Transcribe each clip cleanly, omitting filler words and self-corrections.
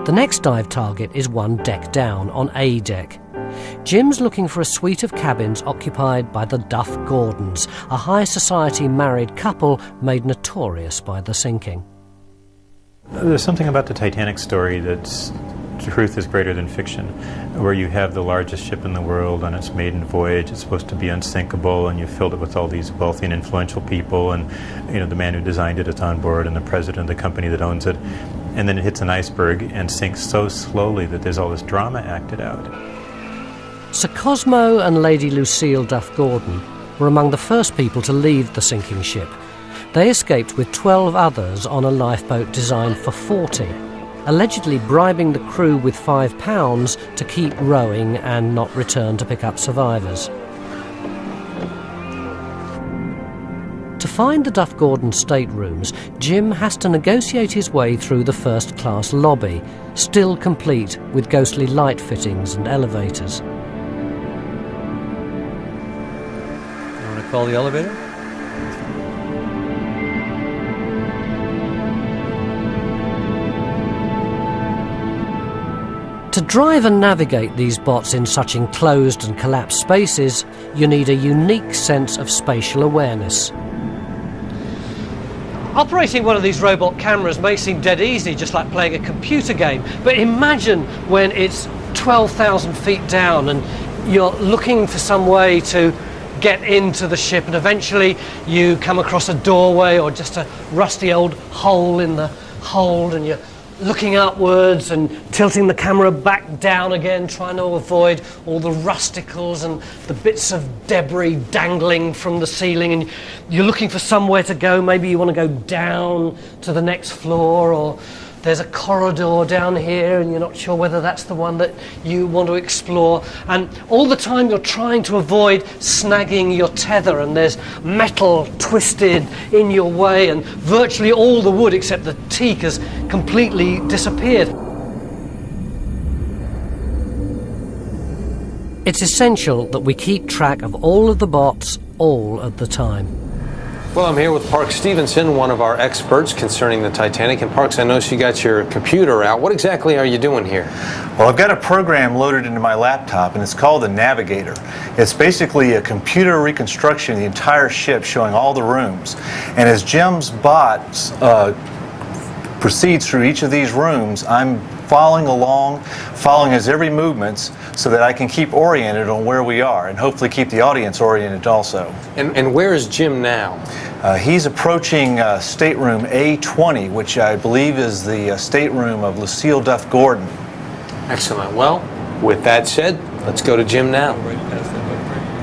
The next dive target is one deck down, on A deck. Jim's looking for a suite of cabins occupied by the Duff Gordons, a high society married couple made notorious by the sinking. There's something about the Titanic story that's truth is greater than fiction, where you have the largest ship in the world on its maiden voyage. It's supposed to be unsinkable, and you filled it with all these wealthy and influential people, and the man who designed it is on board, and the president of the company that owns it, and then it hits an iceberg and sinks so slowly that there's all this drama acted out. Sir Cosmo and Lady Lucille Duff Gordon were among the first people to leave the sinking ship. They escaped with 12 others on a lifeboat designed for 40, allegedly bribing the crew with £5 to keep rowing and not return to pick up survivors. To find the Duff Gordon staterooms, Jim has to negotiate his way through the first-class lobby, still complete with ghostly light fittings and elevators. You want to call the elevator? To drive and navigate these bots in such enclosed and collapsed spaces, you need a unique sense of spatial awareness. Operating one of these robot cameras may seem dead easy, just like playing a computer game, but imagine when it's 12,000 feet down and you're looking for some way to get into the ship, and eventually you come across a doorway or just a rusty old hole in the hold, and you're looking upwards and tilting the camera back down again, trying to avoid all the rusticles and the bits of debris dangling from the ceiling, and you're looking for somewhere to go. Maybe you want to go down to the next floor, or there's a corridor down here and you're not sure whether that's the one that you want to explore, and all the time you're trying to avoid snagging your tether, and there's metal twisted in your way, and virtually all the wood except the teak has completely disappeared. It's essential that we keep track of all of the bots all of the time. Well, I'm here with Parks Stevenson, one of our experts concerning the Titanic. And Parks, I noticed you got your computer out. What exactly are you doing here? Well, I've got a program loaded into my laptop, and it's called the Navigator. It's basically a computer reconstruction of the entire ship, showing all the rooms. And as Jim's bot proceeds through each of these rooms, I'm following along, following his every movements, so that I can keep oriented on where we are, and hopefully keep the audience oriented also. And where is Jim now? He's approaching stateroom A20, which I believe is the stateroom of Lucille Duff Gordon. Excellent. Well, with that said, let's go to Jim now.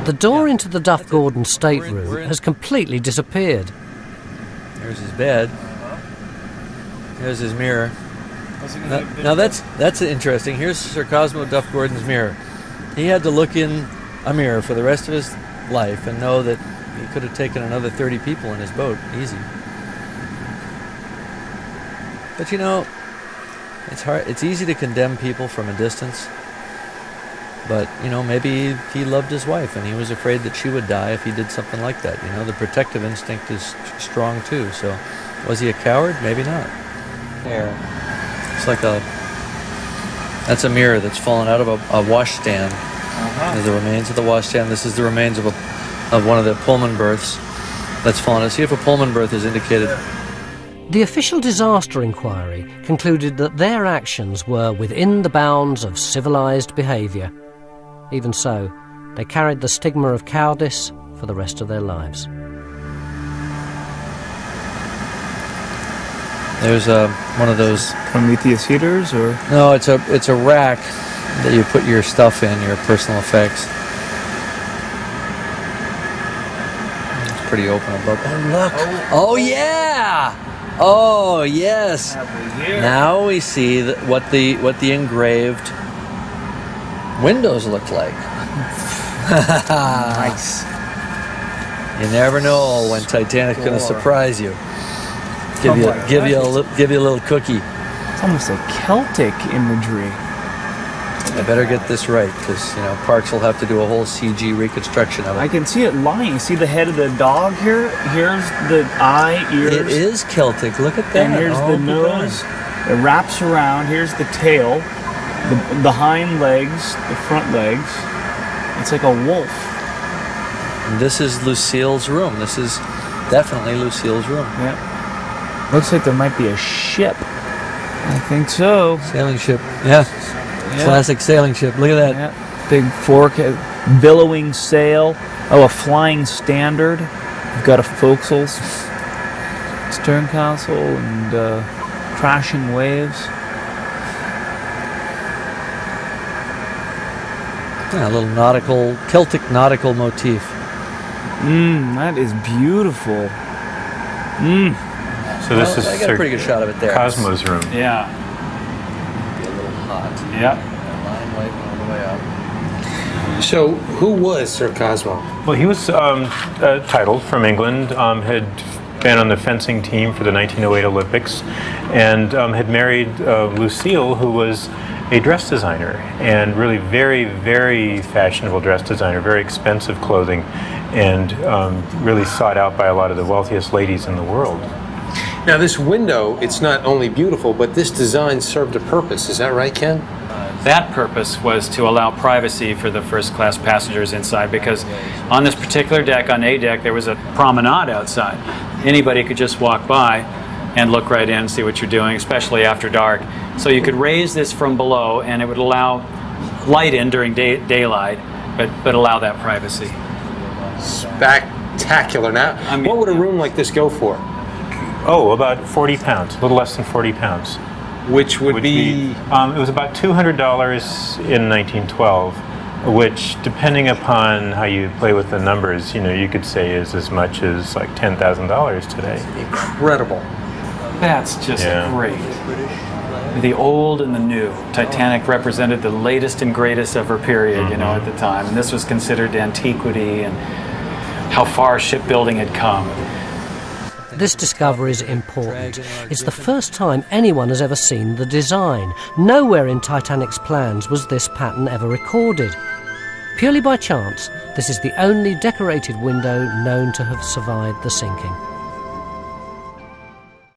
The door into the Duff Gordon stateroom has completely disappeared. There's his bed. There's his mirror. Now that's interesting. Here's Sir Cosmo Duff Gordon's mirror. He had to look in a mirror for the rest of his life and know that he could have taken another 30 people in his boat, easy. But it's hard. It's easy to condemn people from a distance. But maybe he loved his wife and he was afraid that she would die if he did something like that. The protective instinct is strong too. So, was he a coward? Maybe not. There. It's like that's a mirror that's fallen out of a washstand. There's the remains of the washstand. This is the remains of one of the Pullman berths that's fallen. Let's see if a Pullman berth is indicated. The official disaster inquiry concluded that their actions were within the bounds of civilized behavior. Even so, they carried the stigma of cowardice for the rest of their lives. There's one of those Prometheus heaters, or no? It's a rack that you put your stuff in, your personal effects. It's pretty open above. Oh look! Oh yeah! Oh yes! Now we see what the engraved windows look like. Nice. You never know when Titanic's going to surprise you. Give you a little cookie. It's almost like Celtic imagery. I better get this right, because Parks will have to do a whole CG reconstruction of it. I can see it lying. See the head of the dog here? Here's the eye, ears. It is Celtic. Look at that. And here's the nose. It wraps around. Here's the tail, the hind legs, the front legs. It's like a wolf. And this is Lucille's room. This is definitely Lucille's room. Yeah. Looks like there might be a ship. I think so. Sailing ship. Yeah. Classic sailing ship. Look at that. Yeah. Big billowing sail. Oh, a flying standard. You've got a forecastle, stern castle, and crashing waves. Yeah, a little Celtic nautical motif. That is beautiful. So this is I got a pretty good shot of it there. Cosmo's room. Yeah. Be a little hot. Yep. Line waving all the way up. So, who was Sir Cosmo? Well, he was titled from England, had been on the fencing team for the 1908 Olympics, and had married Lucille, who was a dress designer, and really very, very fashionable dress designer, very expensive clothing, and really sought out by a lot of the wealthiest ladies in the world. Now, this window, it's not only beautiful, but this design served a purpose. Is that right, Ken? That purpose was to allow privacy for the first-class passengers inside, because on this particular deck, on A deck, there was a promenade outside. Anybody could just walk by and look right in, see what you're doing, especially after dark. So you could raise this from below, and it would allow light in during daylight, but allow that privacy. Spectacular. Now, what would a room like this go for? Oh, about 40 pounds, a little less than 40 pounds. Which would be... it was about $200 in 1912, which, depending upon how you play with the numbers, you could say is as much as like $10,000 today. Incredible. That's just great. The old and the new. Titanic represented the latest and greatest of her period, at the time. And this was considered antiquity and how far shipbuilding had come. This discovery is important. It's the first time anyone has ever seen the design. Nowhere in Titanic's plans was this pattern ever recorded. Purely by chance, this is the only decorated window known to have survived the sinking.